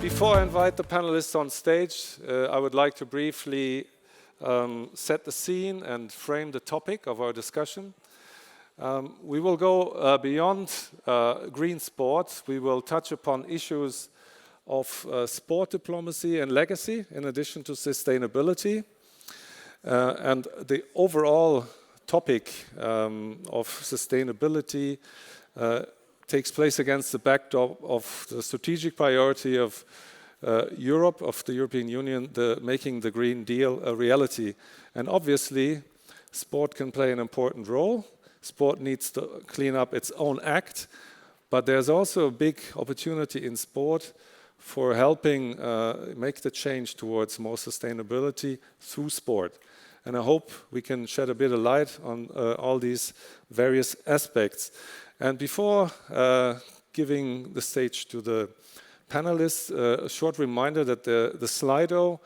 Before I invite the panelists on stage, I would like to briefly set the scene and frame the topic of our discussion. We will go beyond green sports. We will touch upon issues of sport diplomacy and legacy, in addition to sustainability. And the overall topic of sustainability takes place against the backdrop of the strategic priority of Europe, of the European Union, making the Green Deal a reality. And obviously, sport can play an important role. Sport needs to clean up its own act, but there's also a big opportunity in sport for helping make the change towards more sustainability through sport. And I hope we can shed a bit of light on all these various aspects. And before giving the stage to the panelists, a short reminder that the Slido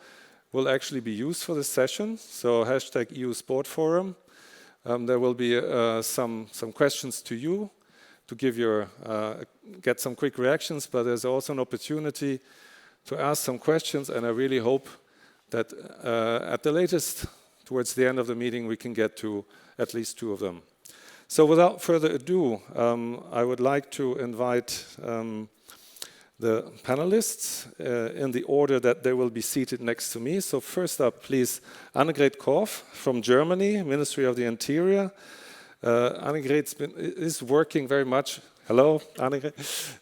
will actually be used for this session. So hashtag EU Sport Forum. There will be some questions to you to give get some quick reactions, but there's also an opportunity to ask some questions, and I really hope that at the latest, towards the end of the meeting, we can get to at least two of them. So without further ado, I would like to invite the panelists in the order that they will be seated next to me. So first up, please, Annegret Korf from Germany, Ministry of the Interior. Annegret is working very much, hello, Annegret,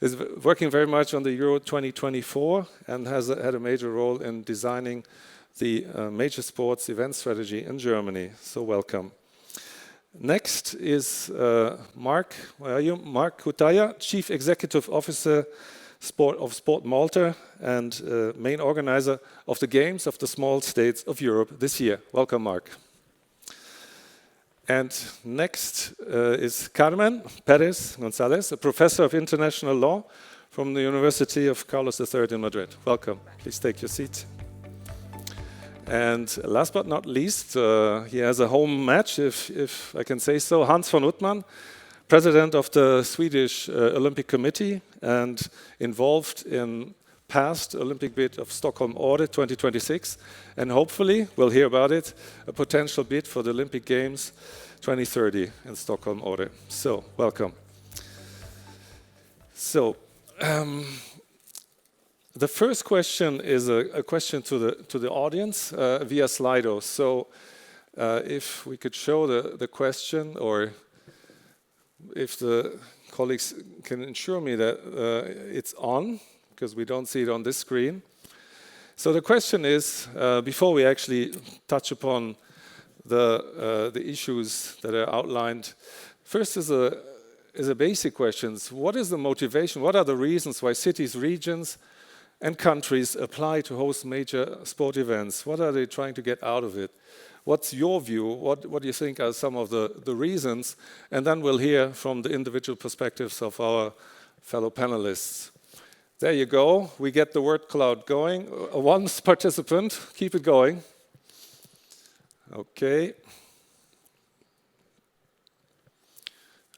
is working very much on the Euro 2024 and has had a major role in designing the major sports event strategy in Germany. So welcome. Next is Mark, where are you? Mark Cutaia, Chief Executive Officer of Sport Malta and main organizer of the Games of the Small States of Europe this year. Welcome, Mark. And next is Carmen Perez Gonzalez, a professor of international law from the University of Carlos III in Madrid. Welcome. Please take your seat. And last but not least, he has a home match, if I can say so, Hans von Uthman, president of the Swedish Olympic Committee and involved in past Olympic bid of Stockholm Order 2026, and hopefully, we'll hear about it, a potential bid for the Olympic Games 2030 in Stockholm Order. So, welcome. So, the first question is a question to the audience via Slido. So, if we could show the question, or if the colleagues can ensure me that it's on, because we don't see it on this screen. So the question is, before we actually touch upon the issues that are outlined, first is a basic question. What is the motivation? What are the reasons why cities, regions, and countries apply to host major sport events? What are they trying to get out of it? What's your view? What do you think are some of the reasons? And then we'll hear from the individual perspectives of our fellow panelists. There you go. We get the word cloud going. One participant, keep it going. Okay.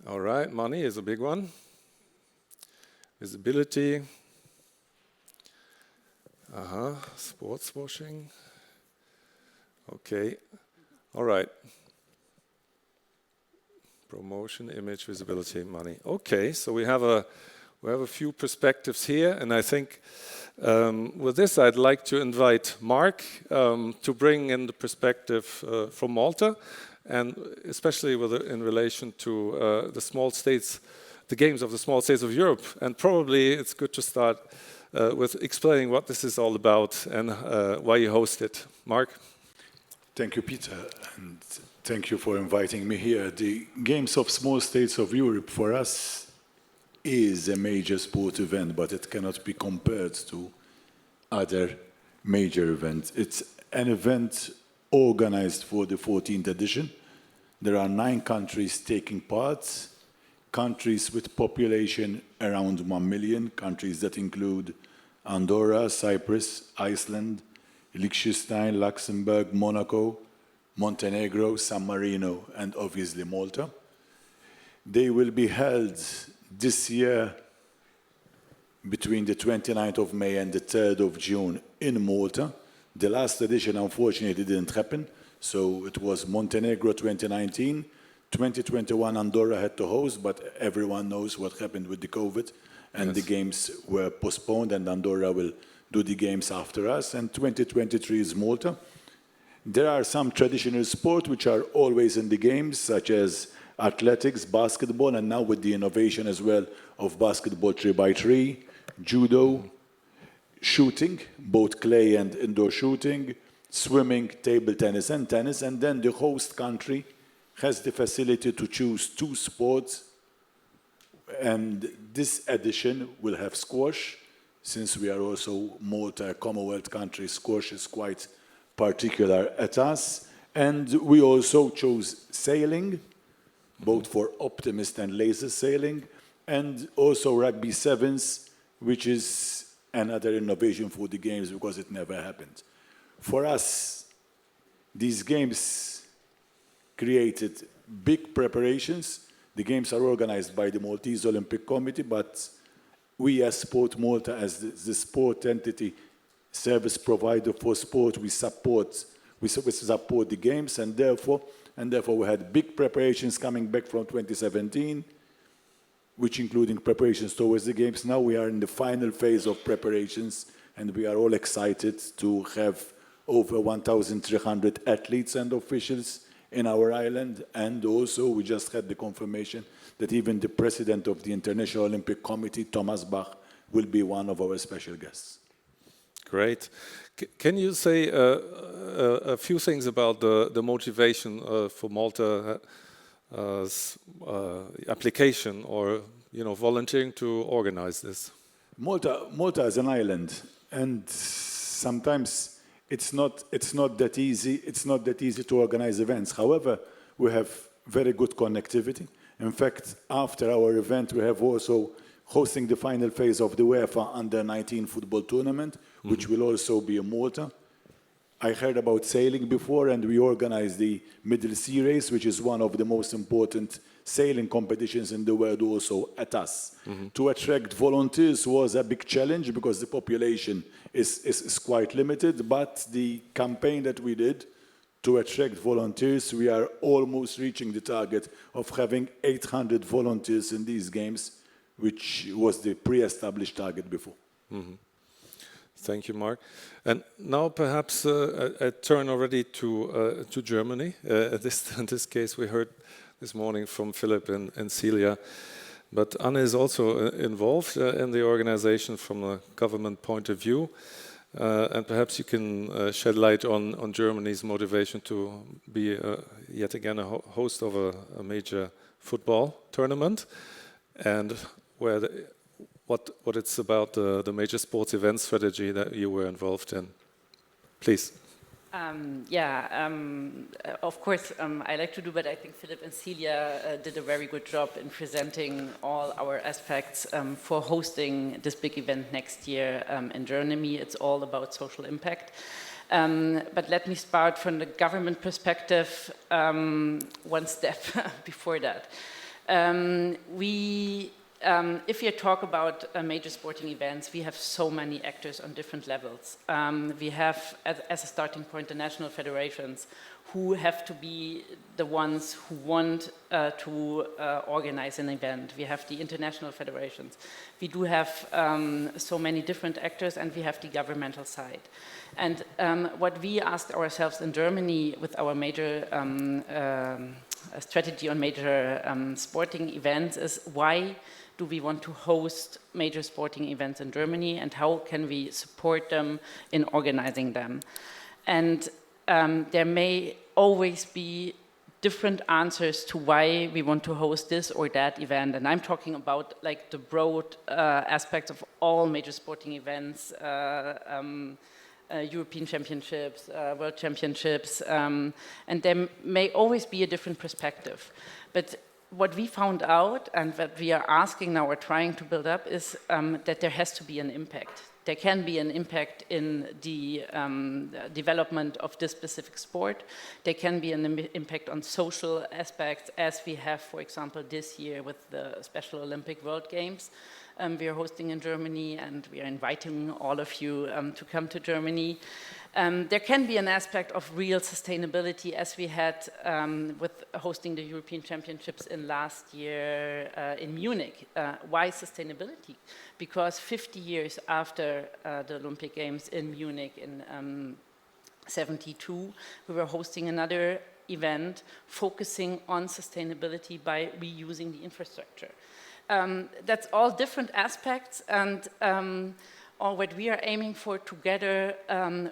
All right, money is a big one. Visibility. Sports washing. Okay. All right. Promotion, image, visibility, money. Okay, so we have a few perspectives here, and I think with this I'd like to invite Mark to bring in the perspective from Malta, and especially in relation to the small states, the Games of the Small States of Europe. And probably it's good to start with explaining what this is all about and why you host it. Mark? Thank you, Peter, and thank you for inviting me here. The Games of Small States of Europe for us is a major sport event, but it cannot be compared to other major events. It's an event organized for the 14th edition. There are 9 countries taking part, countries with population around 1 million, countries that include Andorra, Cyprus, Iceland, Liechtenstein, Luxembourg, Monaco, Montenegro, San Marino, and obviously Malta. They will be held this year between the 29th of May and the 3rd of June in Malta. The last edition, unfortunately, didn't happen. So it was Montenegro 2019. 2021, Andorra had to host, but everyone knows what happened with the COVID. And the games were postponed, and Andorra will do the games after us. And 2023 is Malta. There are some traditional sports which are always in the games, such as athletics, basketball, and now with the innovation as well of basketball 3x3, judo, shooting, both clay and indoor shooting, swimming, table tennis, and tennis. And then the host country has the facility to choose 2 sports. And this edition will have squash. Since we are also Malta, a Commonwealth country, squash is quite particular at us. And we also chose sailing, both for optimist and laser sailing, and also rugby sevens, which is another innovation for the games because it never happened. For us, these games created big preparations. The games are organized by the Maltese Olympic Committee, but we as Sport Malta, as the sport entity, service provider for sport, we support the games, and therefore we had big preparations coming back from 2017, which including preparations towards the games. Now we are in the final phase of preparations, and we are all excited to have over 1,300 athletes and officials in our island. And also we just had the confirmation that even the president of the International Olympic Committee, Thomas Bach, will be one of our special guests. Great. Can you say a few things about the motivation for Malta application or volunteering to organize this? Malta is an island, and sometimes it's not that easy. It's not that easy to organize events. However, we have very good connectivity. In fact, after our event, we have also hosting the final phase of the UEFA Under-19 football tournament, which will also be in Malta. I heard about sailing before, and we organized the Middle Sea Race, which is one of the most important sailing competitions in the world also at us. To attract volunteers was a big challenge because the population is quite limited, but the campaign that we did to attract volunteers, we are almost reaching the target of having 800 volunteers in these games, which was the pre-established target before. Thank you, Mark. And now perhaps a turn already to Germany. In this case, we heard this morning from Philip and Celia, but Anne is also involved in the organization from a government point of view. And perhaps you can shed light on Germany's motivation to be yet again a host of a major football tournament, and what it's about the major sports event strategy that you were involved in. Please. Of course, I like to do, but I think Philip and Celia did a very good job in presenting all our aspects for hosting this big event next year in Germany. It's all about social impact. But let me start from the government perspective, one step before that. If you talk about major sporting events, we have so many actors on different levels. We have, as a starting point, the national federations who have to be the ones who want to organize an event. We have the international federations. We do have so many different actors, and we have the governmental side. And what we asked ourselves in Germany with our major strategy on major sporting events is, why do we want to host major sporting events in Germany, and how can we support them in organizing them? And there may always be different answers to why we want to host this or that event, and I'm talking about like the broad aspects of all major sporting events, European Championships, World Championships, and there may always be a different perspective. But what we found out, and what we are asking now or trying to build up, is that there has to be an impact. there can be an impact in the development of this specific sport. There can be an impact on social aspects, as we have, for example, this year with the Special Olympic World Games. We are hosting in Germany, and we are inviting all of you to come to Germany. There can be an aspect of real sustainability, as we had with hosting the European Championships in last year in Munich. Why sustainability? Because 50 years after the Olympic Games in Munich in '72, we were hosting another event focusing on sustainability by reusing the infrastructure. That's all different aspects, and all what we are aiming for together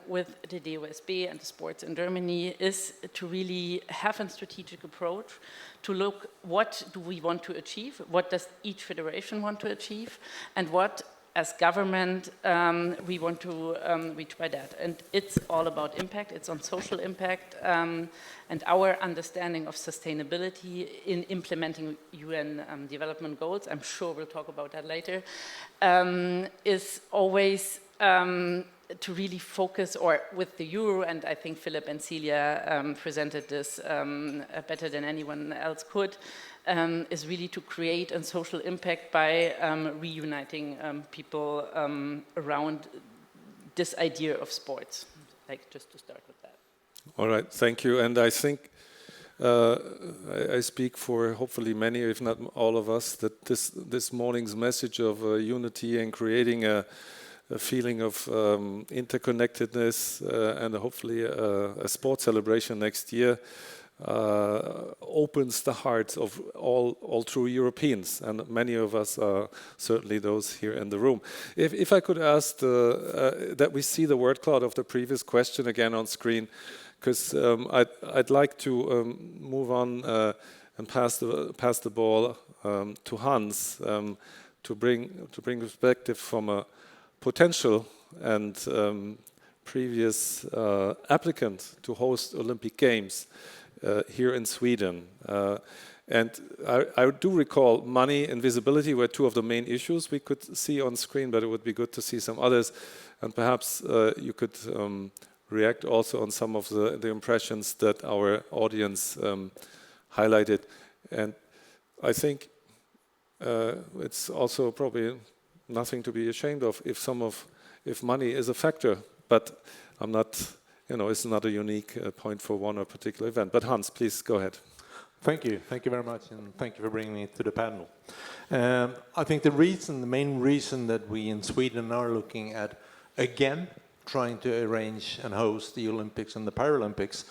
with the DOSB and the sports in Germany is to really have a strategic approach to look what do we want to achieve, what does each federation want to achieve, and what as government we want to reach by that. And it's all about impact, it's on social impact, and our understanding of sustainability in implementing UN development goals, I'm sure we'll talk about that later, is always to really focus, or with the Euro, and I think Philip and Celia presented this better than anyone else could, is really to create a social impact by reuniting people around this idea of sports, like just to start with that. All right, thank you. And I think I speak for hopefully many, if not all of us, that this morning's message of unity and creating a feeling of interconnectedness and hopefully a sports celebration next year opens the hearts of all true Europeans, and many of us are certainly those here in the room. If I could ask that we see the word cloud of the previous question again on screen, because I'd like to move on and pass the ball to Hans to bring perspective from a potential and previous applicant to host Olympic Games here in Sweden. And I do recall money and visibility were two of the main issues we could see on screen, but it would be good to see some others. And perhaps you could react also on some of the impressions that our audience highlighted. And I think it's also probably nothing to be ashamed of if money is a factor, but I'm not, it's not a unique point for one or particular event. But Hans, please go ahead. Thank you very much, and thank you for bringing me to the panel. I think the main reason that we in Sweden are looking at, again, trying to arrange and host the Olympics and the Paralympics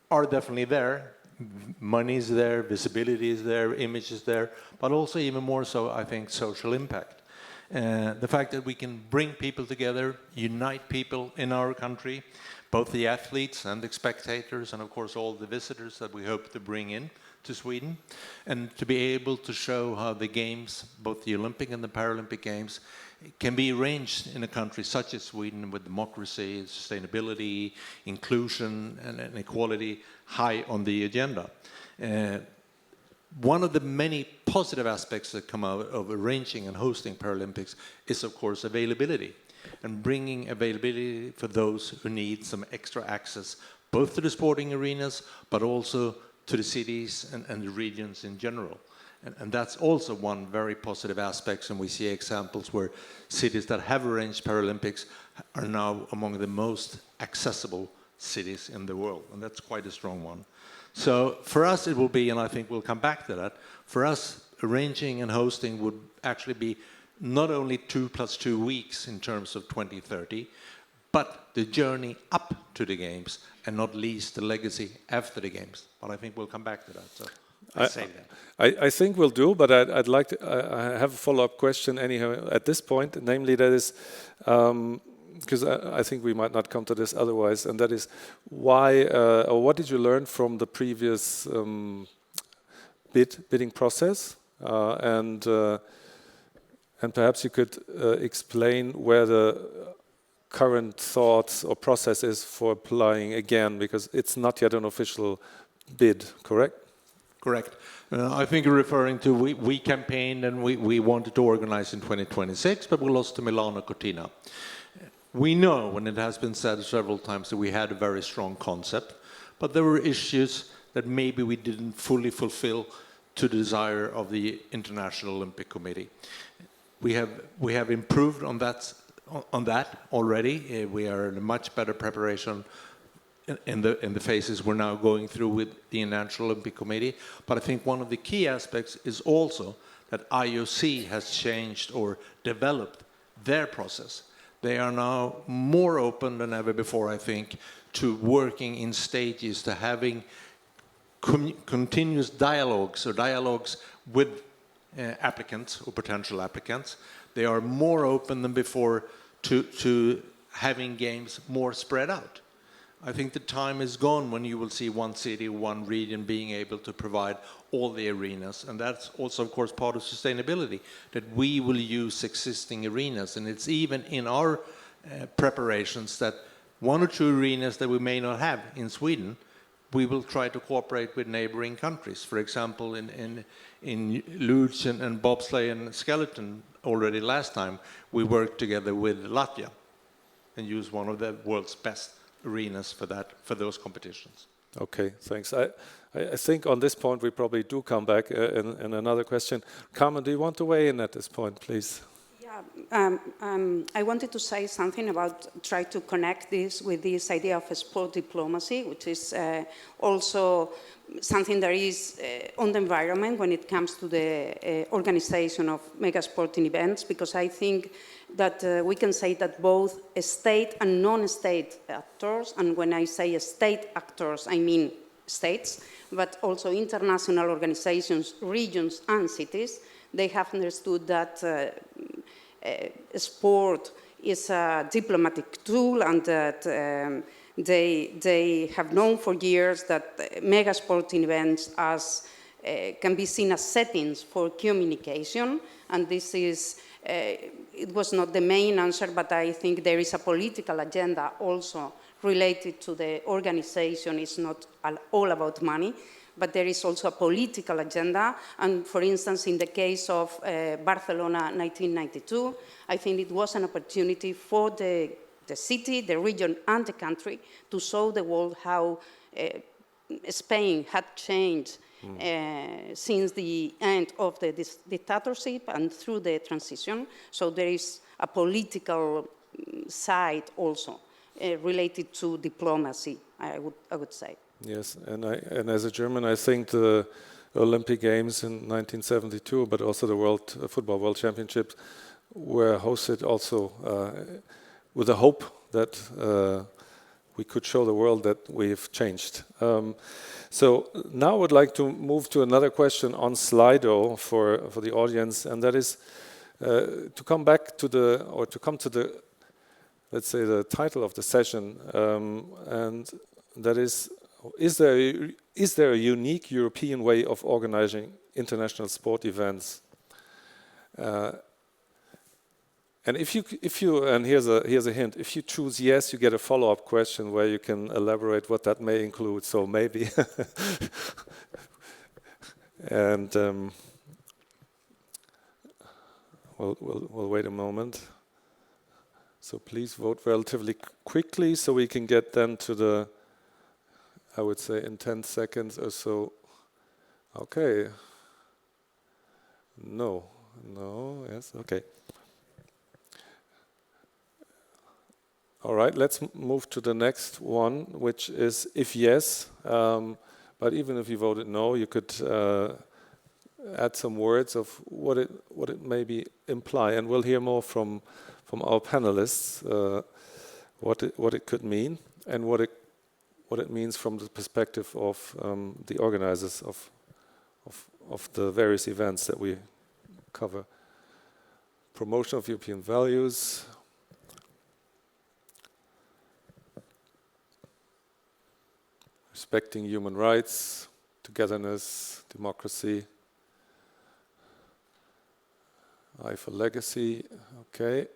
are definitely there. Money is there, visibility is there, image is there, but also even more so, I think, social impact. The fact that we can bring people together, unite people in our country, both the athletes and the spectators, and of course all the visitors that we hope to bring in to Sweden, and to be able to show how the games, both the Olympic and the Paralympic Games, can be arranged in a country such as Sweden with democracy, sustainability, inclusion, and equality high on the agenda. One of the many positive aspects that come out of arranging and hosting Paralympics is, of course, availability, and bringing availability for those who need some extra access, both to the sporting arenas, but also to the cities and the regions in general. And that's also one very positive aspect, and we see examples where cities that have arranged Paralympics are now among the most accessible cities in the world, and that's quite a strong one. So for us it will be, and I think we'll come back to that, for us arranging and hosting would actually be not only 2 + 2 weeks in terms of 2030, but the journey up to the Games, and not least the legacy after the Games. But I think we'll come back to that. So I think we'll do, but I'd like to I have a follow-up question anyhow at this point, namely that is, because I think we might not come to this otherwise, and that is why, or what did you learn from the previous bidding process, and perhaps you could explain where the current thoughts or process is for applying again, because it's not yet an official bid, correct? Correct. I think you're referring to we campaigned and we wanted to organize in 2026, but we lost to Milano Cortina. We know, and it has been said several times, that we had a very strong concept, but there were issues that maybe we didn't fully fulfill to the desire of the International Olympic Committee. We have improved on that already. We are in a much better preparation in the phases we're now going through with the International Olympic Committee. But I think one of the key aspects is also that IOC has changed or developed their process. They are now more open than ever before, I think, to working in stages, to having continuous dialogues with applicants or potential applicants. They are more open than before to having games more spread out. I think the time is gone when you will see one city, one region being able to provide all the arenas. And that's also, of course, part of sustainability, that we will use existing arenas. And it's even in our preparations that one or two arenas that we may not have in Sweden, we will try to cooperate with neighboring countries. For example, in luge and bobsleigh and skeleton, already last time, we worked together with Latvia and used one of the world's best arenas for those competitions. Okay, thanks. I think on this point we probably do come back in another question. Carmen, do you want to weigh in at this point, please? Yeah, I wanted to say something about try to connect this with this idea of sport diplomacy, which is also something that is on the environment when it comes to the organization of mega sporting events, because I think that we can say that both state and non-state actors, and when I say state actors, I mean states, but also international organizations, regions, and cities, they have understood that sport is a diplomatic tool, and that they have known for years that mega sporting events can be seen as settings for communication, and this is it was not the main answer, but I think there is a political agenda also related to the organization. It's not all about money, but there is also a political agenda. And for instance, in the case of Barcelona 1992, I think it was an opportunity for the city, the region, and the country to show the world how Spain had changed since the end of the dictatorship and through the transition. So there is a political side also related to diplomacy, I would say. Yes, and as a German, I think the Olympic Games in 1972, but also the Football World Championships were hosted also with the hope that we could show the world that we've changed. So now I would like to move to another question on Slido for the audience, and that is to come to the, let's say, the title of the session, and that is there a unique European way of organizing international sport events? And and here's a hint. If you choose yes, you get a follow-up question where you can elaborate what that may include. So maybe, and we'll wait a moment. So please vote relatively quickly, so we can get then to the, I would say, in 10 seconds or so. Okay. No. Yes. Okay. All right, let's move to the next one, which is if yes, but even if you voted no, you could add some words of what it maybe imply, and we'll hear more from our panelists what it could mean and what it means from the perspective of the organizers of the various events that we cover. Promotion of European values. Respecting human rights, togetherness, democracy. I for legacy, okay.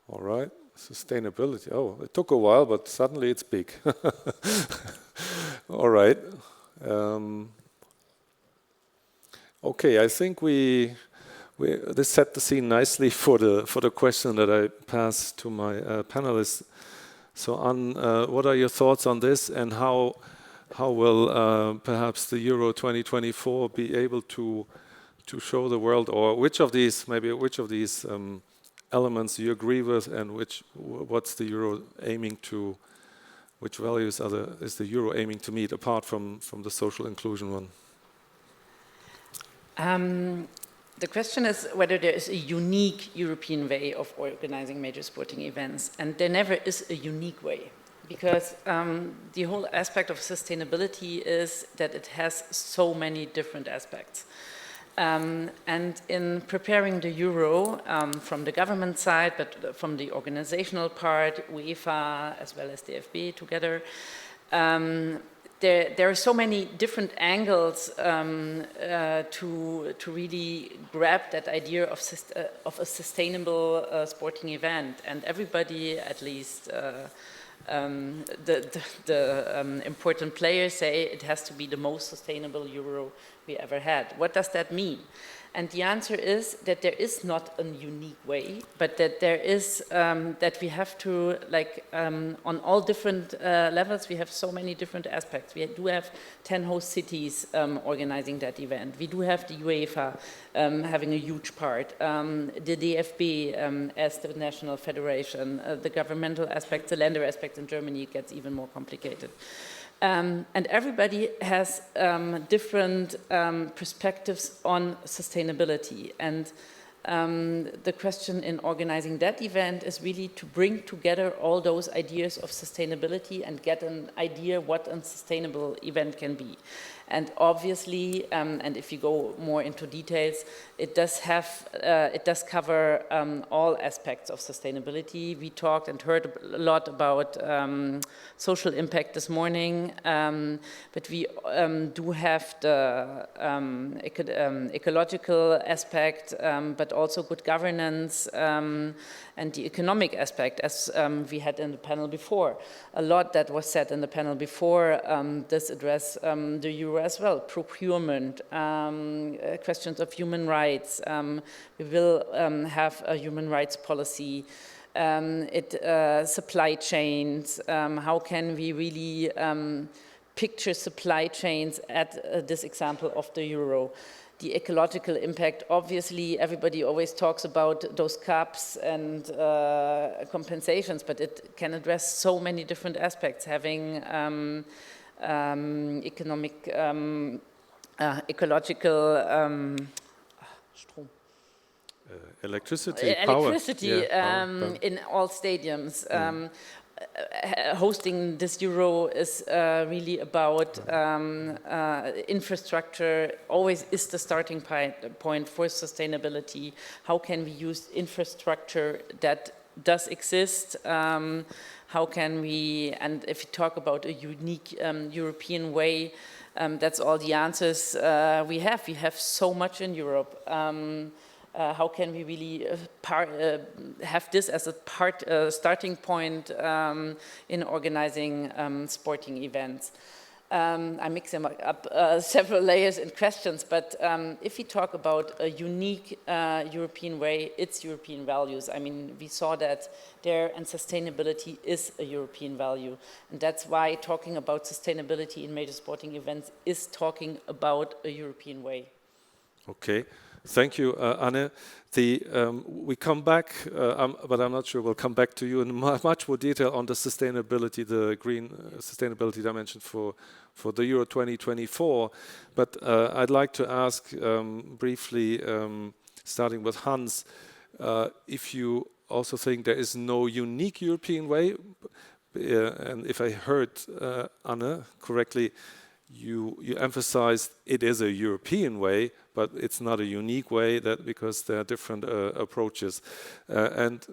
All right, sustainability. Oh, it took a while, but suddenly it's big. All right. Okay, I think this set the scene nicely for the question that I pass to my panelists. So, Anne, what are your thoughts on this, and how will perhaps the Euro 2024 be able to show the world, or which of these elements you agree with, and what's the Euro aiming to? Which values is the Euro aiming to meet, apart from the social inclusion one? The question is whether there is a unique European way of organizing major sporting events, and there never is a unique way, because the whole aspect of sustainability is that it has so many different aspects. And in preparing the Euro, from the government side, but from the organizational part, UEFA as well as DFB together, there are so many different angles to really grab that idea of a sustainable sporting event, and everybody, at least the important players, say it has to be the most sustainable Euro we ever had. What does that mean? And the answer is that there is not a unique way, but that there is, that we have to, on all different levels, we have so many different aspects. We do have 10 host cities organizing that event. We do have the UEFA having a huge part, the DFB as the national federation, the governmental aspect, the Länder aspect in Germany gets even more complicated. And everybody has different perspectives on sustainability. And the question in organizing that event is really to bring together all those ideas of sustainability and get an idea what a sustainable event can be. And obviously, and if you go more into details, it does cover all aspects of sustainability. We talked and heard a lot about social impact this morning, but we do have the ecological aspect, but also good governance and the economic aspect, as we had in the panel before. A lot that was said in the panel before does address the Euro as well. Procurement, questions of human rights. We will have a human rights policy. Supply chains. How can we really picture supply chains at this example of the Euro? The ecological impact, obviously, everybody always talks about those caps and compensations, but it can address so many different aspects, having ecological Strom. Electricity, power. In all stadiums. Hosting this Euro is really about infrastructure, always is the starting point for sustainability. How can we use infrastructure that does exist? How can we, and if you talk about a unique European way, that's all the answers we have. We have so much in Europe. How can we really have this as a starting point in organizing sporting events? I'm mixing up several layers and questions, but if we talk about a unique European way, it's European values. I mean, we saw that there, and sustainability is a European value. And that's why talking about sustainability in major sporting events is talking about a European way. Okay. Thank you, Anne. We come back, but I'm not sure we'll come back to you in much more detail on the sustainability, the green sustainability dimension for the Euro 2024. But I'd like to ask briefly, starting with Hans, if you also think there is no unique European way, and if I heard Anne correctly, you emphasized it is a European way, but it's not a unique way, because there are different approaches. And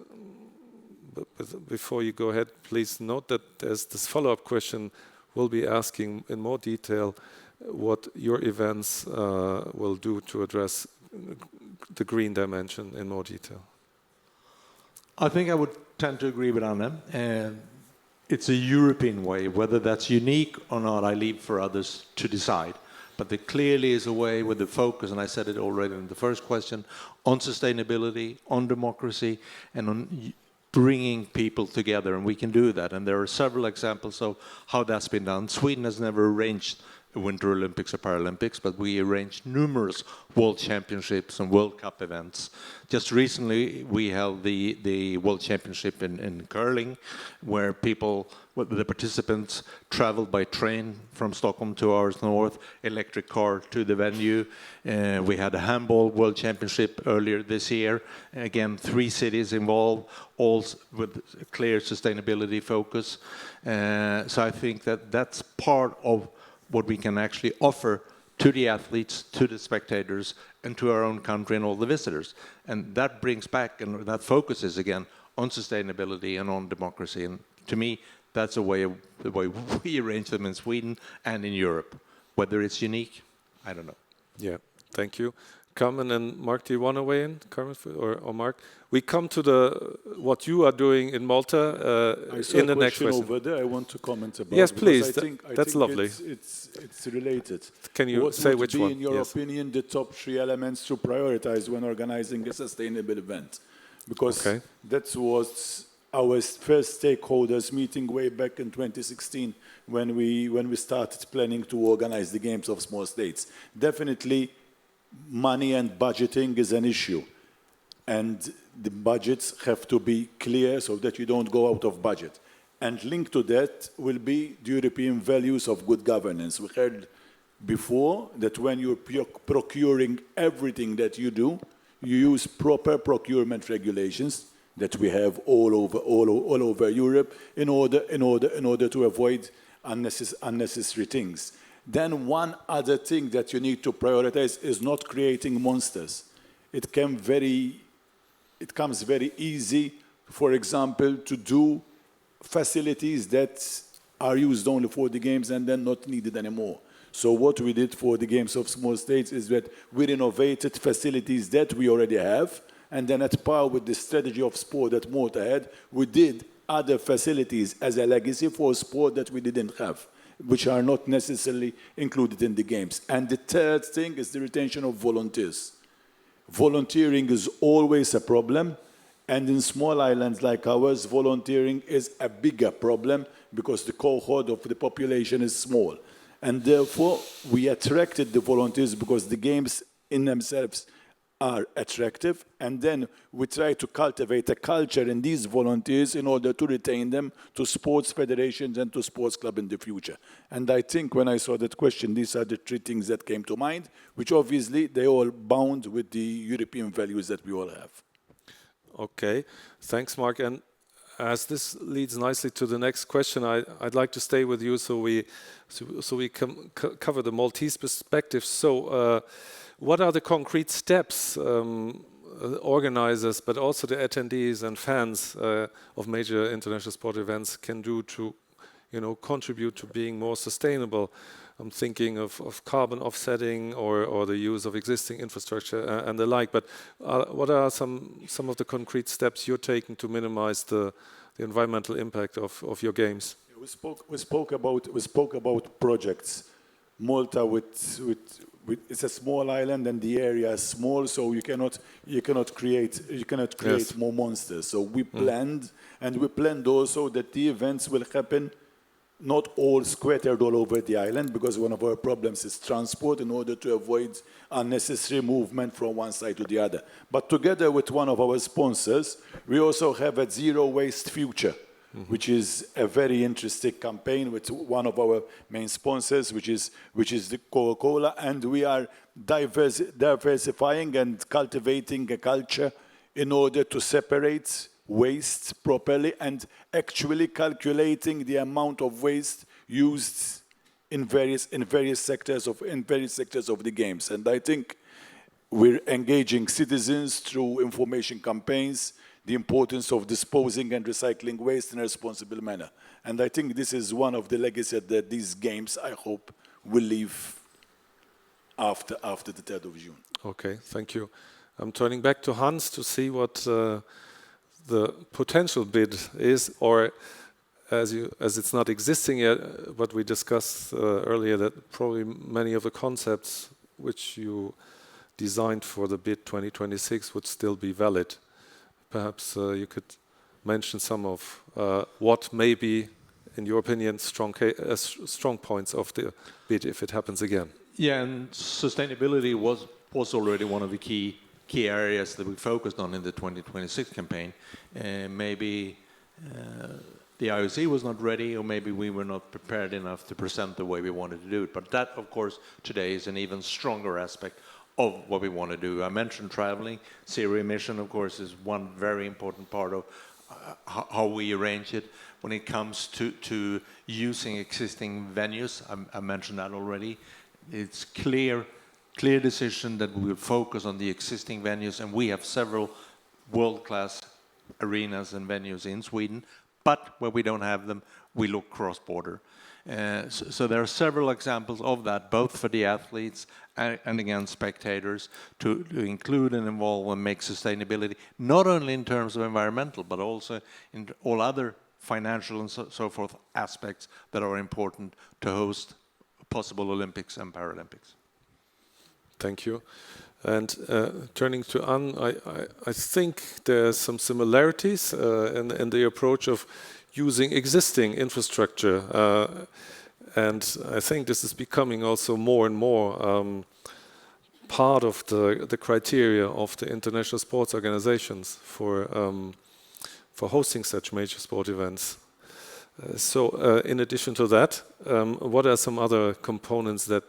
before you go ahead, please note that there's this follow-up question. We'll be asking in more detail what your events will do to address the green dimension in more detail. I think I would tend to agree with Anne. it's a European way. Whether that's unique or not, I leave for others to decide. But there clearly is a way with the focus, and I said it already in the first question, on sustainability, on democracy, and on bringing people together, and we can do that. And there are several examples of how that's been done. Sweden has never arranged Winter Olympics or Paralympics, but we arranged numerous World Championships and World Cup events. Just recently, we held the World Championship in curling, where the participants traveled by train from Stockholm 2 hours north, electric car to the venue. We had a handball World Championship earlier this year. Again, 3 cities involved, all with a clear sustainability focus. So I think that that's part of what we can actually offer to the athletes, to the spectators, and to our own country and all the visitors. And that brings back, and that focuses again on sustainability and on democracy. And to me, that's the way we arrange them in Sweden and in Europe. Whether it's unique, I don't know. Yeah, thank you. Carmen and Mark, do you want to weigh in, Carmen or Mark? We come to what you are doing in Malta in the next question. Over there I want to comment about. Yes, please. That's lovely. It's related. Can you say which one? What would be, in your opinion, the top 3 elements to prioritize when organizing a sustainable event? Because that was our first stakeholders meeting way back in 2016 when we started planning to organize the Games of Small States. Definitely, money and budgeting is an issue, and the budgets have to be clear so that you don't go out of budget. And linked to that will be the European values of good governance. We heard before that when you're procuring everything that you do, you use proper procurement regulations that we have all over Europe in order to avoid unnecessary things. Then one other thing that you need to prioritize is not creating monsters. It comes very easy, for example, to do facilities that are used only for the games and then not needed anymore. So what we did for the Games of Small States is that we renovated facilities that we already have, and then at par with the strategy of sport that Malta had, we did other facilities as a legacy for sport that we didn't have, which are not necessarily included in the games. And the third thing is the retention of volunteers. Volunteering is always a problem, and in small islands like ours, volunteering is a bigger problem because the cohort of the population is small. And therefore, we attracted the volunteers because the games in themselves are attractive, and then we try to cultivate a culture in these volunteers in order to retain them to sports federations and to sports clubs in the future. And I think when I saw that question, these are the 3 things that came to mind, which obviously they all bound with the European values that we all have. Okay, thanks, Mark. And as this leads nicely to the next question, I'd like to stay with you so we can cover the Maltese perspective. So, what are the concrete steps organizers, but also the attendees and fans of major international sport events can do to, contribute to being more sustainable? I'm thinking of carbon offsetting or the use of existing infrastructure and the like. But what are some of the concrete steps you're taking to minimize the environmental impact of your games? We spoke about projects. Malta it's a small island and the area is small, so you cannot create more monsters. So we planned, and we planned also that the events will happen not all scattered all over the island, because one of our problems is transport in order to avoid unnecessary movement from one side to the other. But together with one of our sponsors, we also have a Zero Waste Future, which is a very interesting campaign with one of our main sponsors, which is the Coca-Cola, and we are diversifying and cultivating a culture in order to separate waste properly and actually calculating the amount of waste used in various sectors of the games. And I think we're engaging citizens through information campaigns, the importance of disposing and recycling waste in a responsible manner. And I think this is one of the legacies that these games, I hope, will leave after the 3rd of June. Okay, thank you. I'm turning back to Hans to see what the potential bid is, or as it's not existing yet, what we discussed earlier, that probably many of the concepts which you designed for the bid 2026 would still be valid. Perhaps you could mention some of what may be, in your opinion, strong points of the bid if it happens again. Yeah, and sustainability was already one of the key areas that we focused on in the 2026 campaign. Maybe the IOC was not ready, or maybe we were not prepared enough to present the way we wanted to do it. But that, of course, today is an even stronger aspect of what we want to do. I mentioned traveling. Zero emission, of course, is one very important part of how we arrange it. When it comes to using existing venues, I mentioned that already. It's clear decision that we will focus on the existing venues, and we have several world-class arenas and venues in Sweden, but where we don't have them, we look cross-border. So there are several examples of that, both for the athletes and again spectators, to include and involve and make sustainability, not only in terms of environmental, but also in all other financial and so forth aspects that are important to host possible Olympics and Paralympics. Thank you. And turning to Ann, I think there's some similarities in the approach of using existing infrastructure. And I think this is becoming also more and more part of the criteria of the international sports organizations for hosting such major sport events. So in addition to that, what are some other components that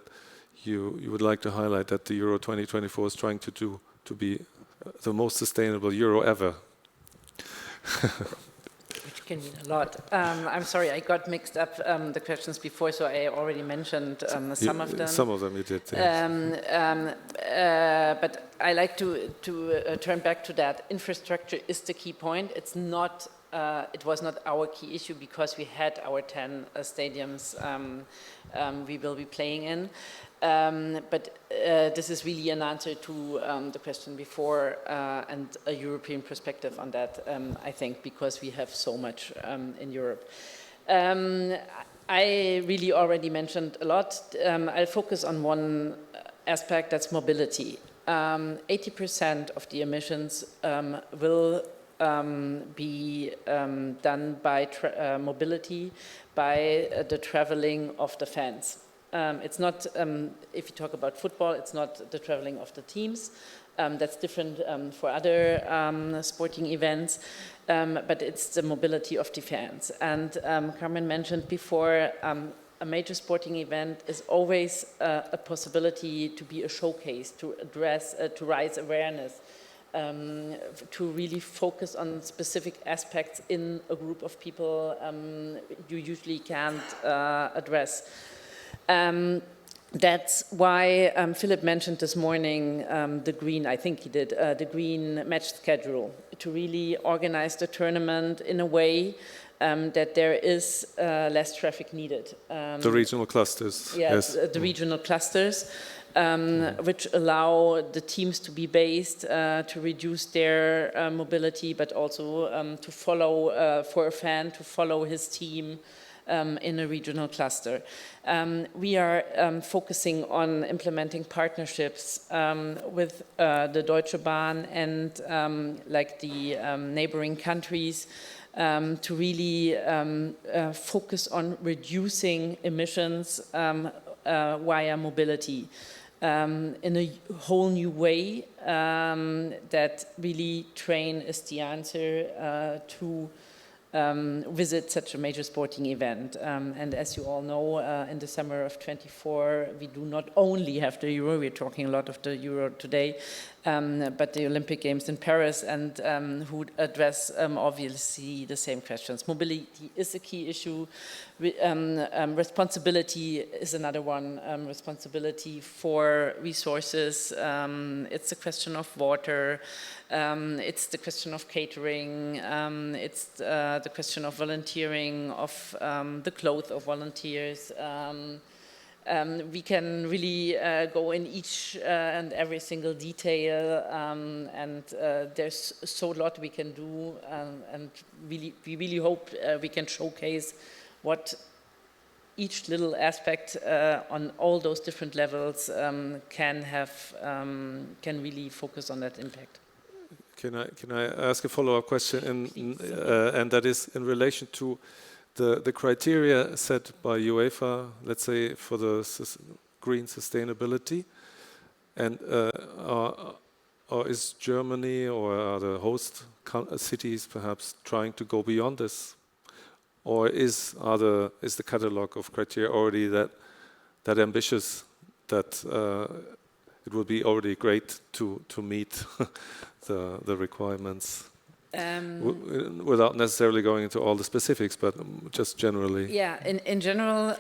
you would like to highlight that the Euro 2024 is trying to do to be the most sustainable Euro ever? Which can mean a lot. I'm sorry, I got mixed up the questions before, so I already mentioned some of them. Some of them you did. Yes. But I like to turn back to that. Infrastructure is the key point. It's not. It was not our key issue because we had our 10 stadiums we will be playing in. But this is really an answer to the question before and a European perspective on that, I think, because we have so much in Europe. I really already mentioned a lot. I'll focus on one aspect, that's mobility. 80% of the emissions will be done by mobility, by the traveling of the fans. It's not, if you talk about football, it's not the traveling of the teams. That's different for other sporting events, but it's the mobility of the fans. And Carmen mentioned before, a major sporting event is always a possibility to be a showcase, to address, to raise awareness, to really focus on specific aspects in a group of people you usually can't address. That's why Philip mentioned this morning the green, I think he did, the green match schedule, to really organize the tournament in a way that there is less traffic needed. The regional clusters. Yes, the regional clusters, which allow the teams to be based, to reduce their mobility, but also to follow, for a fan, to follow his team in a regional cluster. We are focusing on implementing partnerships with the Deutsche Bahn and like the neighboring countries to really focus on reducing emissions via mobility in a whole new way that really train is the answer to visit such a major sporting event. And as you all know, in the summer of 24, we do not only have the Euro, we're talking a lot of the Euro today, but the Olympic Games in Paris, and who address obviously the same questions. Mobility is a key issue. Responsibility is another one. Responsibility for resources. It's a question of water. It's the question of catering. It's the question of volunteering, of the clothes of volunteers. We can really go in each and every single detail, and there's so lot we can do, and we really hope we can showcase what each little aspect on all those different levels can really focus on that impact. Can I ask a follow-up question, and that is in relation to the criteria set by UEFA, let's say, for the green sustainability, and or is Germany or are the host cities perhaps trying to go beyond this, or is the catalogue of criteria already that ambitious that it would be already great to meet the requirements? Without necessarily going into all the specifics, but just generally. Yeah, in general,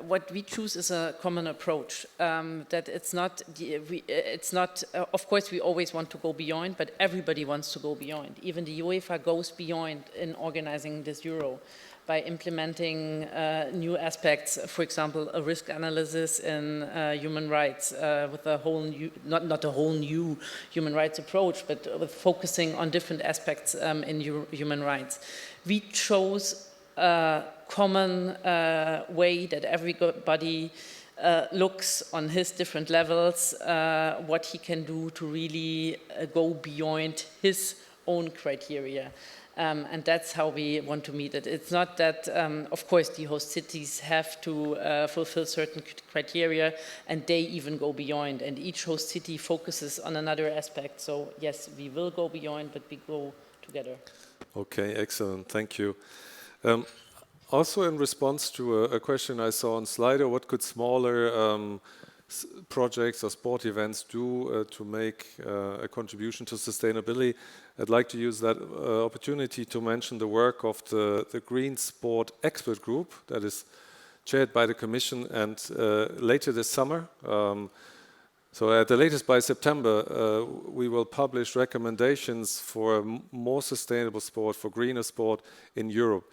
what we choose is a common approach. That it's not, of course, we always want to go beyond, but everybody wants to go beyond. Even the UEFA goes beyond in organizing this Euro by implementing new aspects, for example, a risk analysis in human rights with a whole new, not a whole new human rights approach, but with focusing on different aspects in human rights. We chose a common way that everybody looks on his different levels, what he can do to really go beyond his own criteria. And that's how we want to meet it. It's not that, of course, the host cities have to fulfill certain criteria, and they even go beyond. And each host city focuses on another aspect. So yes, we will go beyond, but we go together. Okay, excellent. Thank you. Also, in response to a question I saw on Slido, what could smaller projects or sport events do to make a contribution to sustainability? I'd like to use that opportunity to mention the work of the Green Sport Expert Group that is chaired by the Commission, and later this summer, so at the latest by September, we will publish recommendations for more sustainable sport, for greener sport in Europe.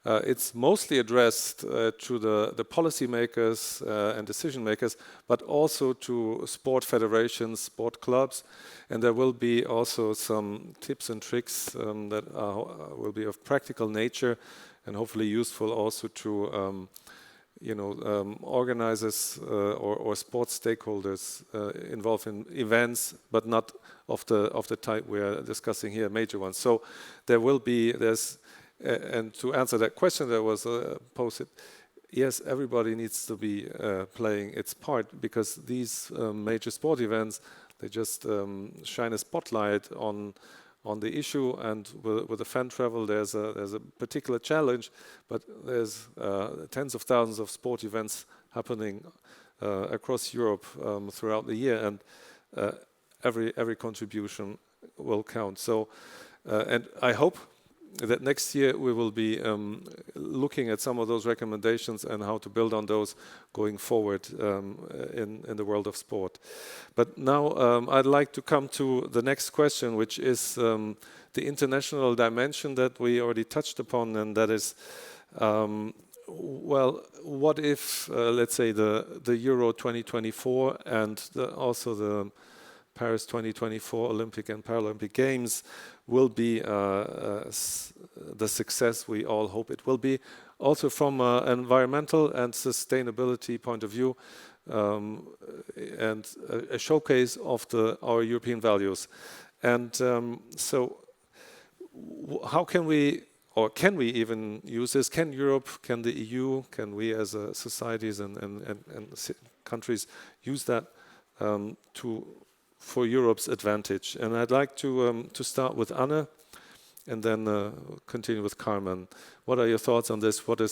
It's mostly addressed to the policymakers and decision makers, but also to sport federations, sport clubs, and there will be also some tips and tricks that will be of practical nature and hopefully useful also to organizers or sports stakeholders involved in events, but not of the type we are discussing here, major ones. So there's and to answer that question that was posed, yes, everybody needs to be playing its part, because these major sport events, they just shine a spotlight on the issue, and with the fan travel, there's a particular challenge, but there's tens of thousands of sport events happening across Europe throughout the year, and every contribution will count. So, and I hope that next year we will be looking at some of those recommendations and how to build on those going forward in the world of sport. But now I'd like to come to the next question, which is the international dimension that we already touched upon, and that is, well, what if, let's say, the Euro 2024 and also the Paris 2024 Olympic and Paralympic Games will be the success we all hope it will be, also from an environmental and sustainability point of view, and a showcase of our European values. And so how can we, or can we even use this? Can Europe, can the EU, can we as societies and countries use that for Europe's advantage? And I'd like to start with Anne, and then continue with Carmen. What are your thoughts on this? What are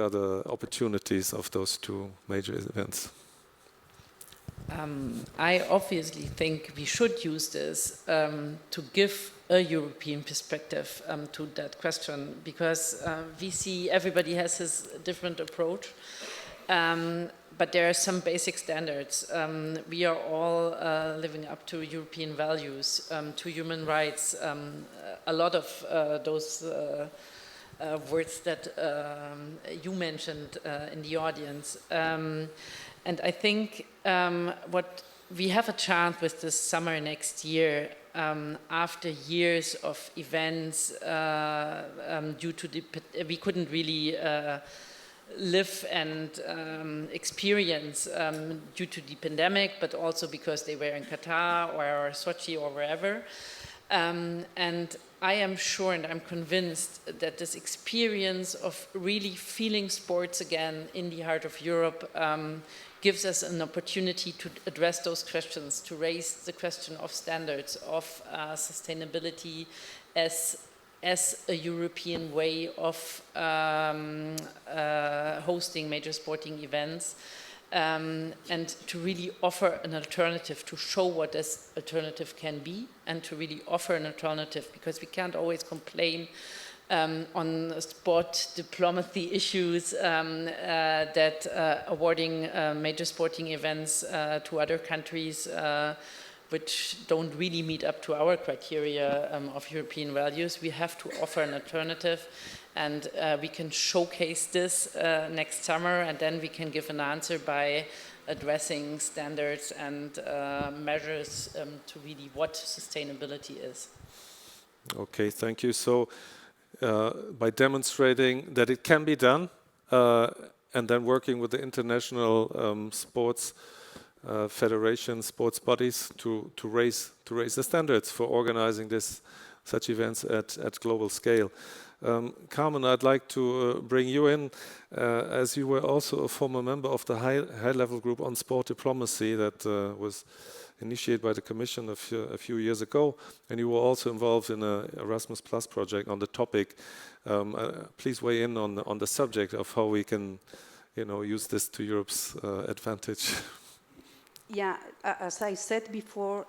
the opportunities of those two major events? I obviously think we should use this to give a European perspective to that question, because we see everybody has his different approach. But there are some basic standards. We are all living up to European values, to human rights. A lot of those words that you mentioned in the audience. And I think what we have a chance with this summer next year, after years of events due to we couldn't really live and experience due to the pandemic, but also because they were in Qatar or Sochi or wherever. And I am sure and I'm convinced that this experience of really feeling sports again in the heart of Europe gives us an opportunity to address those questions, to raise the question of standards, of sustainability as a European way of hosting major sporting events, and to really offer an alternative, to show what this alternative can be, and to really offer an alternative, because we can't always complain on sport diplomacy issues that awarding major sporting events to other countries which don't really meet up to our criteria of European values. We have to offer an alternative, and we can showcase this next summer, and then we can give an answer by addressing standards and measures to really what sustainability is. Okay, thank you. So by demonstrating that it can be done, and then working with the international sports federations, sports bodies to raise the standards for organizing such events at global scale. Carmen, I'd like to bring you in, as you were also a former member of the high-level group on sport diplomacy that was initiated by the Commission a few years ago, and you were also involved in an Erasmus Plus project on the topic. Please weigh in on the subject of how we can, use this to Europe's advantage. Yeah, as I said before,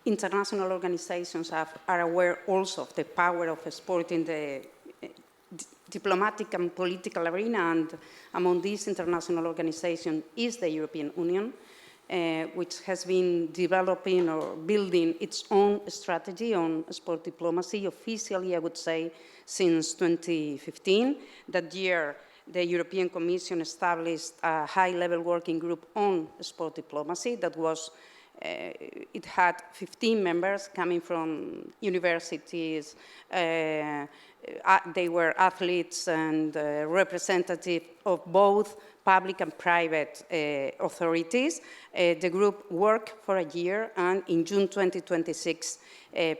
international organizations are aware also of the power of sport in the diplomatic and political arena, and among these international organizations is the European Union, which has been developing or building its own strategy on sport diplomacy, officially, I would say, since 2015. That year, the European Commission established a high-level working group on sport diplomacy that was, it had 15 members coming from universities. They were athletes and representatives of both public and private authorities. The group worked for a year, and in June 2026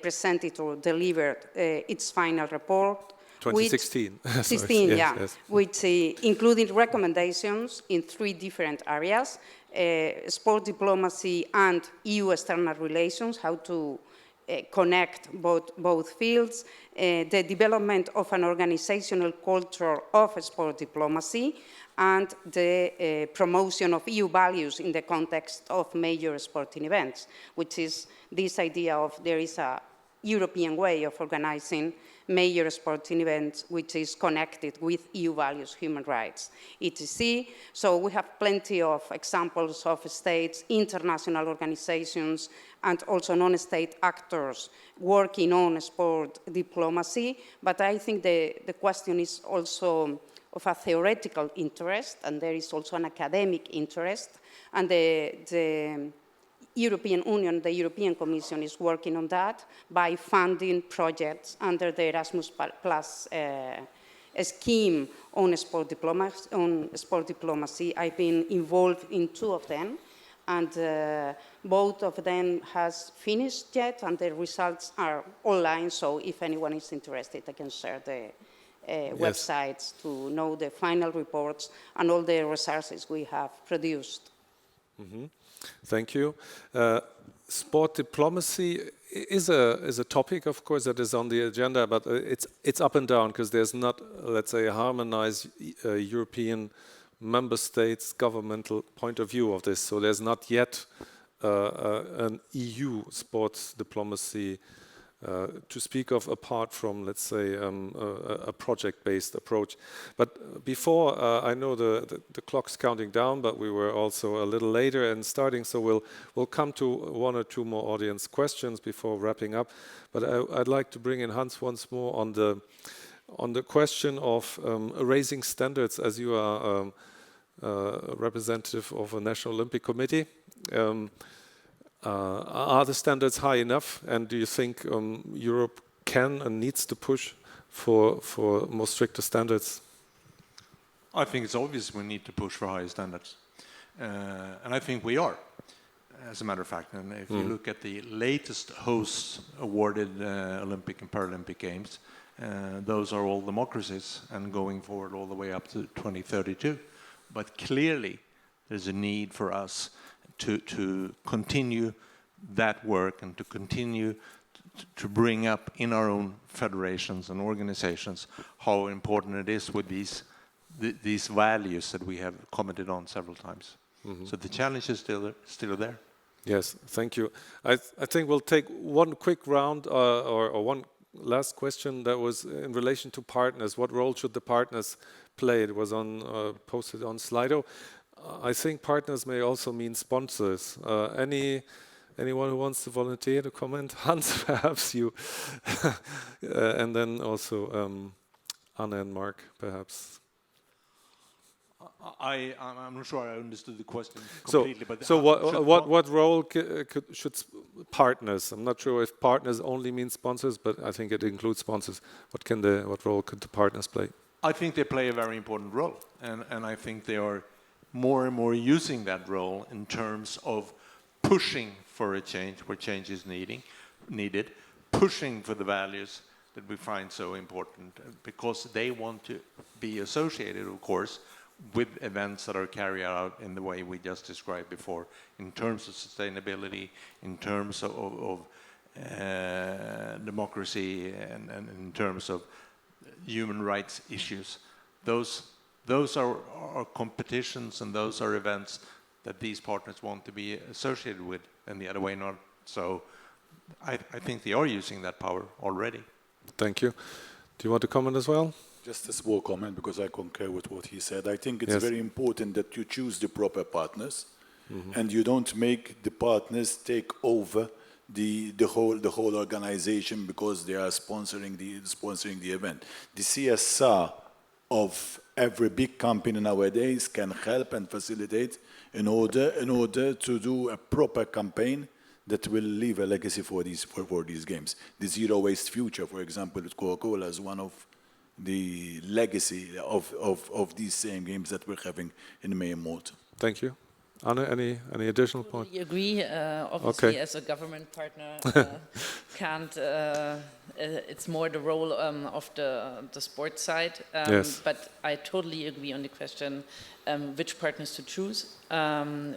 presented or delivered its final report. 2016. 16, yeah. Yes. Which included recommendations in 3 different areas: sport diplomacy and EU external relations, how to connect both fields, the development of an organizational culture of sport diplomacy, and the promotion of EU values in the context of major sporting events, which is this idea of there is a European way of organizing major sporting events which is connected with EU values, human rights, etc. So we have plenty of examples of states, international organizations, and also non-state actors working on sport diplomacy. But I think the question is also of a theoretical interest, and there is also an academic interest, and the European Union, the European Commission is working on that by funding projects under the Erasmus Plus scheme on sport diplomacy. I've been involved in 2 of them, and both of them has finished yet, and the results are online, so if anyone is interested, I can share the websites to know the final reports and all the resources we have produced. Mm-hmm. Thank you. Sport diplomacy is a topic, of course, that is on the agenda, but it's up and down because there's not, let's say, a harmonized European member states governmental point of view of this. So there's not yet an EU sports diplomacy to speak of, apart from, let's say, a project-based approach. But before, I know the clock's counting down, but we were also a little later in starting, so we'll come to 1 or 2 more audience questions before wrapping up. But I'd like to bring in Hans once more on on the question of raising standards, as you are a representative of a National Olympic Committee, are the standards high enough? And do you think Europe can and needs to push for more stricter standards? I think it's obvious we need to push for higher standards. And I think we are, as a matter of fact. And if you look at the latest hosts awarded Olympic and Paralympic Games, those are all democracies and going forward all the way up to 2032. But clearly, there's a need for us to continue that work and to continue to bring up in our own federations and organizations how important it is with these values that we have commented on several times. So the challenge is still there. Yes, thank you. I think we'll take one quick round or one last question that was in relation to partners. What role should the partners play? It was posted on Slido. I think partners may also mean sponsors. Anyone who wants to volunteer to comment? Hans, perhaps you. And then also Anna and Mark, perhaps. I'm not sure I understood the question So, completely. what role should partners? I'm not sure if partners only mean sponsors, but I think it includes sponsors. What role could the partners play? I think they play a very important role, and I think they are more and more using that role in terms of pushing for a change where change is needed, pushing for the values that we find so important, because they want to be associated, of course, with events that are carried out in the way we just described before, in terms of sustainability, in terms of democracy, and in terms of human rights issues. Those are competitions, and those are events that these partners want to be associated with, and the other way not. So I think they are using that power already. Thank you. Do you want to comment as well? Just a small comment, because I concur with what he said. I think it's very important that you choose the proper partners, and you don't make the partners take over the whole organization because they are sponsoring the event. The CSR of every big company nowadays can help and facilitate in order to do a proper campaign that will leave a legacy for these games. The Zero Waste Future, for example, with Coca-Cola is one of the legacy of these same games that we're having in May and Malta. Thank you. Anna, any additional point? I agree. Obviously, Okay. as a government partner, can't. It's more the role of the sports side. Yes. But I totally agree on the question: which partners to choose,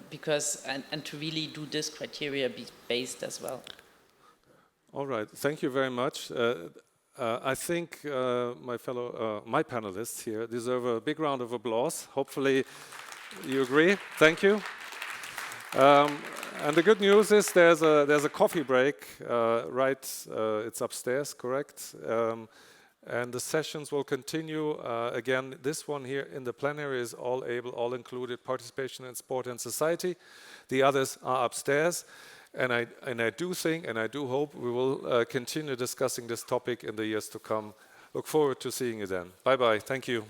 because and to really do this criteria based as well. All right. Thank you very much. I think my panelists here deserve a big round of applause. Hopefully, you agree. Thank you. And the good news is there's a coffee break, right? It's upstairs, correct? And the sessions will continue. Again, this one here in the plenary is all included participation in sport and society. The others are upstairs. And I do think and I do hope we will continue discussing this topic in the years to come. Look forward to seeing you then. Bye-bye. Thank you.